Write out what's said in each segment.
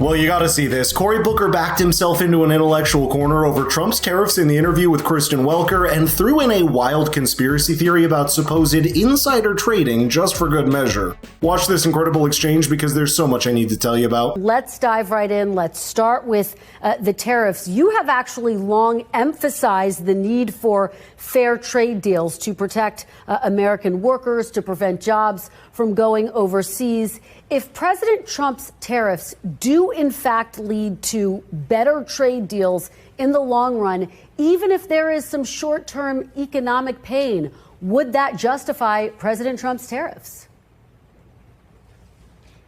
Well, you gotta see this. Cory Booker backed himself into an intellectual corner over Trump's tariffs in the interview with Kristen Welker and threw in a wild conspiracy theory about supposed insider trading just for good measure. Watch this incredible exchange because there's so much I need to tell you about. Let's dive right in. Let's start with the tariffs. You have actually long emphasized the need for fair trade deals to protect American workers, to prevent jobs from going overseas. If President Trump's tariffs do in fact lead to better trade deals in the long run, even if there is some short-term economic pain, would that justify President Trump's tariffs?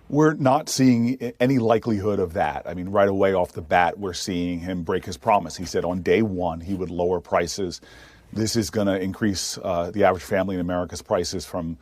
We're not seeing any likelihood of that. I mean, right away off the bat, we're seeing him break his promise. He said on day one he would lower prices. This is going to increase the average family in America's prices from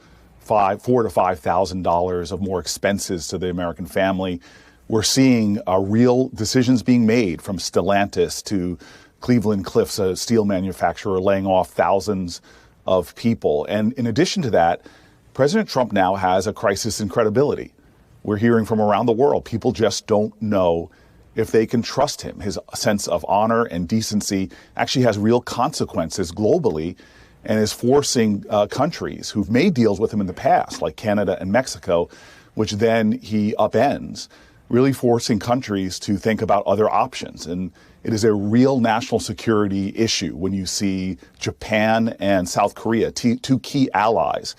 $4,000 to $5,000 of more expenses to the American family. We're seeing real decisions being made, from Stellantis to Cleveland Cliffs, a steel manufacturer, laying off thousands of people. And in addition to that, President Trump now has a crisis in credibility. We're hearing from around the world, people just don't know if they can trust him. His sense of honor and decency actually has real consequences globally, and is forcing countries who've made deals with him in the past, like Canada and Mexico, which then he upends, really forcing countries to think about other options. And it is a real national security issue when you see Japan and South Korea, two key allies,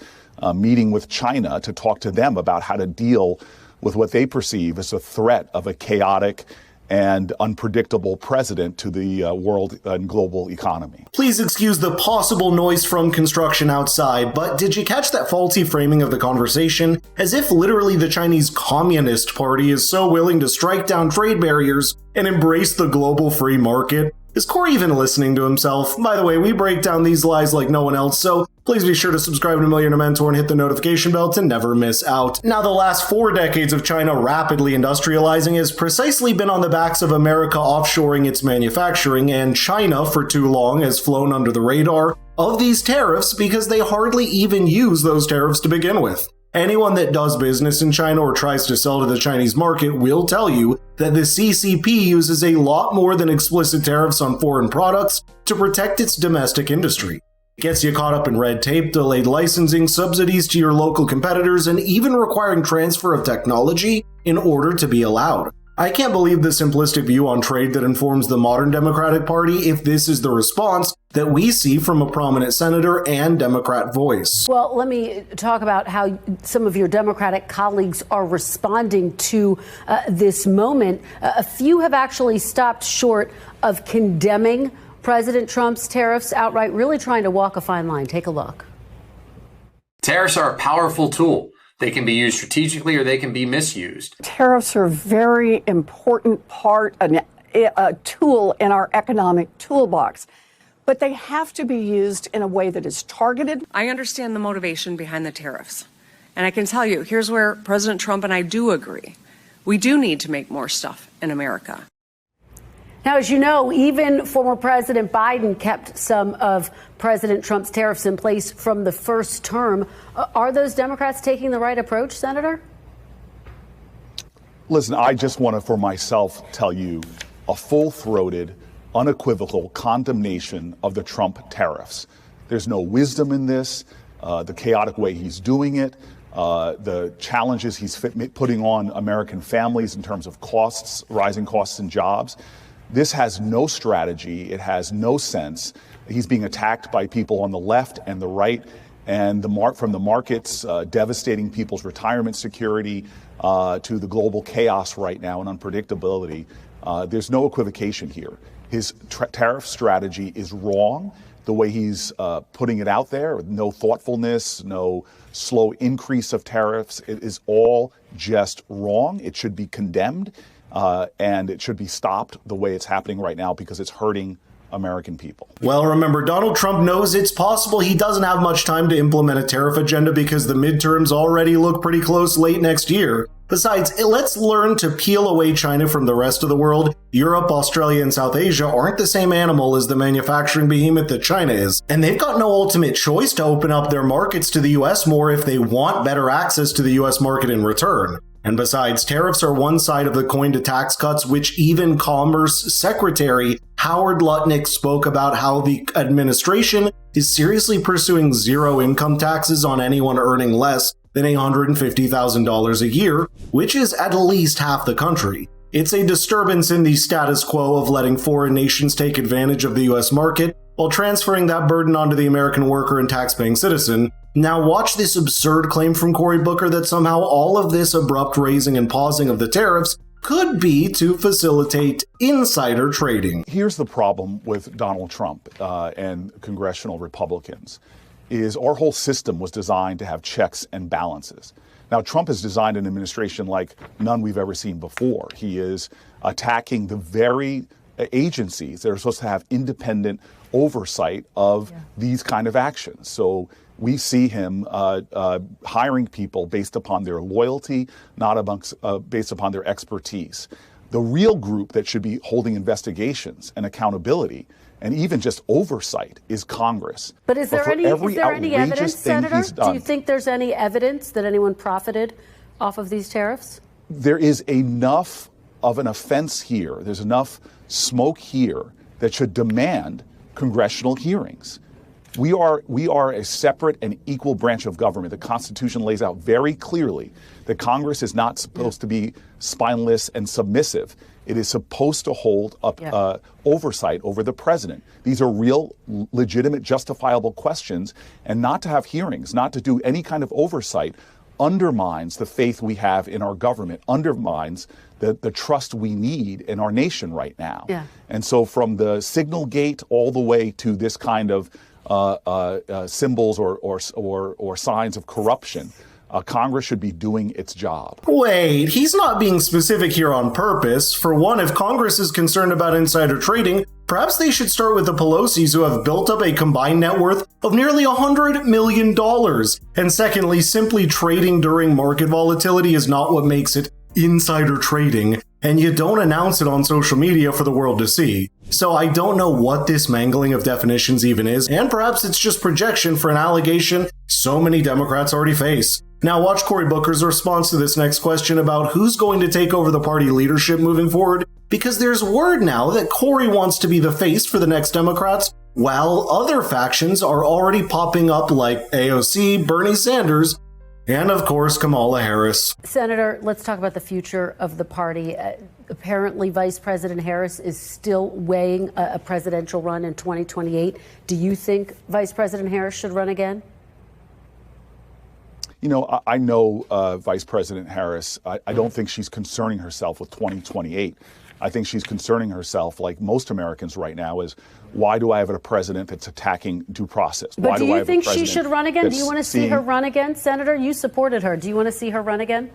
meeting with China to talk to them about how to deal with what they perceive as a threat of a chaotic and unpredictable president to the world and global economy. Please excuse the possible noise from construction outside, but did you catch that faulty framing of the conversation? As if literally the Chinese Communist Party is so willing to strike down trade barriers and embrace the global free market. Is Cory even listening to himself? By the way, we break down these lies like no one else, so please be sure to subscribe to Millionaire Mentor and hit the notification bell to never miss out. Now, the last 4 decades of China rapidly industrializing has precisely been on the backs of America offshoring its manufacturing, and China for too long has flown under the radar of these tariffs because they hardly even use those tariffs to begin with. Anyone that does business in China or tries to sell to the Chinese market will tell you that the CCP uses a lot more than explicit tariffs on foreign products to protect its domestic industry. It gets you caught up in red tape, delayed licensing, subsidies to your local competitors, and even requiring transfer of technology in order to be allowed. I can't believe the simplistic view on trade that informs the modern Democratic Party if this is the response that we see from a prominent senator and Democrat voice. Well, let me talk about how some of your Democratic colleagues are responding to this moment. A few have actually stopped short of condemning President Trump's tariffs outright, really trying to walk a fine line. Take a look. Tariffs are a powerful tool. They can be used strategically or they can be misused. Tariffs are a very important part, a tool in our economic toolbox, but they have to be used in a way that is targeted. I understand the motivation behind the tariffs. And I can tell you, here's where President Trump and I do agree. We do need to make more stuff in America. Now, as you know, even former President Biden kept some of President Trump's tariffs in place from the first term. Are those Democrats taking the right approach, Senator? Listen, I just want to, for myself, tell you a full-throated, unequivocal condemnation of the Trump tariffs. There's no wisdom in this, the chaotic way he's doing it, the challenges he's putting on American families in terms of costs, rising costs and jobs. This has no strategy. It has no sense. He's being attacked by people on the left and the right, and from the markets, devastating people's retirement security, to the global chaos right now and unpredictability. There's no equivocation here. His tariff strategy is wrong. The way he's putting it out there, no thoughtfulness, no slow increase of tariffs, it is all just wrong. It should be condemned. And it should be stopped the way it's happening right now because it's hurting American people. Well, remember, Donald Trump knows it's possible he doesn't have much time to implement a tariff agenda because the midterms already look pretty close late next year. Besides, let's learn to peel away China from the rest of the world. Europe, Australia, and South Asia aren't the same animal as the manufacturing behemoth that China is, and they've got no ultimate choice to open up their markets to the US more if they want better access to the US market in return. And besides, tariffs are one side of the coin to tax cuts, which even Commerce Secretary Howard Lutnick spoke about how the administration is seriously pursuing zero income taxes on anyone earning less than $150,000 a year, which is at least half the country. It's a disturbance in the status quo of letting foreign nations take advantage of the US market while transferring that burden onto the American worker and taxpaying citizen. Now watch this absurd claim from Cory Booker that somehow all of this abrupt raising and pausing of the tariffs could be to facilitate insider trading. Here's the problem with Donald Trump and congressional Republicans, is our whole system was designed to have checks and balances. Now, Trump has designed an administration like none we've ever seen before. He is attacking the very agencies that are supposed to have independent oversight of these kind of actions. So we see him hiring people based upon their loyalty, not based upon their expertise. The real group that should be holding investigations and accountability and even just oversight is Congress. But is there any evidence, Senator? Do you think there's any evidence that anyone profited off of these tariffs? There is enough of an offense here. There's enough smoke here that should demand congressional hearings. We are a separate and equal branch of government. The Constitution lays out very clearly that Congress is not supposed to be spineless and submissive. It is supposed to hold up oversight over the president. These are real, legitimate, justifiable questions, and not to have hearings, not to do any kind of oversight undermines the faith we have in our government, undermines the trust we need in our nation right now. And so from the signal gate all the way to this kind of symbols or signs of corruption, Congress should be doing its job. Wait, he's not being specific here on purpose. For one, if Congress is concerned about insider trading, perhaps they should start with the Pelosi's, who have built up a combined net worth of nearly $100 million. And secondly, simply trading during market volatility is not what makes it insider trading, and you don't announce it on social media for the world to see. So I don't know what this mangling of definitions even is, and perhaps it's just projection for an allegation so many Democrats already face. Now watch Cory Booker's response to this next question about who's going to take over the party leadership moving forward, because there's word now that Cory wants to be the face for the next Democrats, while other factions are already popping up like AOC, Bernie Sanders, and of course Kamala Harris. Senator, let's talk about the future of the party. Apparently Vice President Harris is still weighing a presidential run in 2028. Do you think Vice President Harris should run again? You know, I know Vice President Harris. I don't think she's concerning herself with 2028. I think she's concerning herself, like most Americans right now, is why do I have a president that's attacking due process? But do you think she should run again? Do you want to see her run again, Senator? You supported her. Do you want to see her run again?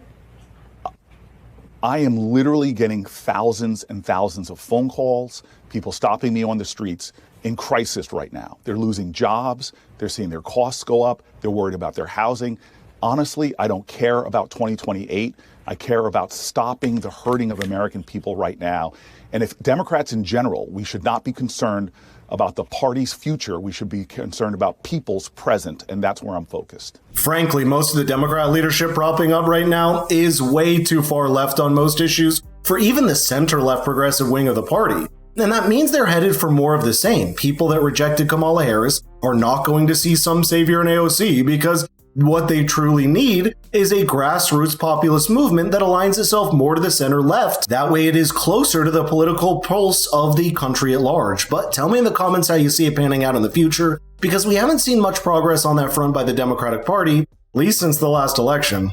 I am literally getting thousands and thousands of phone calls, people stopping me on the streets in crisis right now. They're losing jobs. They're seeing their costs go up. They're worried about their housing. Honestly, I don't care about 2028. I care about stopping the hurting of American people right now. And if Democrats in general, we should not be concerned about the party's future. We should be concerned about people's present, and that's where I'm focused. Frankly, most of the Democrat leadership propping up right now is way too far left on most issues for even the center-left progressive wing of the party. And that means they're headed for more of the same. People that rejected Kamala Harris are not going to see some savior in AOC, because what they truly need is a grassroots populist movement that aligns itself more to the center left. That way it is closer to the political pulse of the country at large. But tell me in the comments how you see it panning out in the future, because we haven't seen much progress on that front by the Democratic Party, at least since the last election.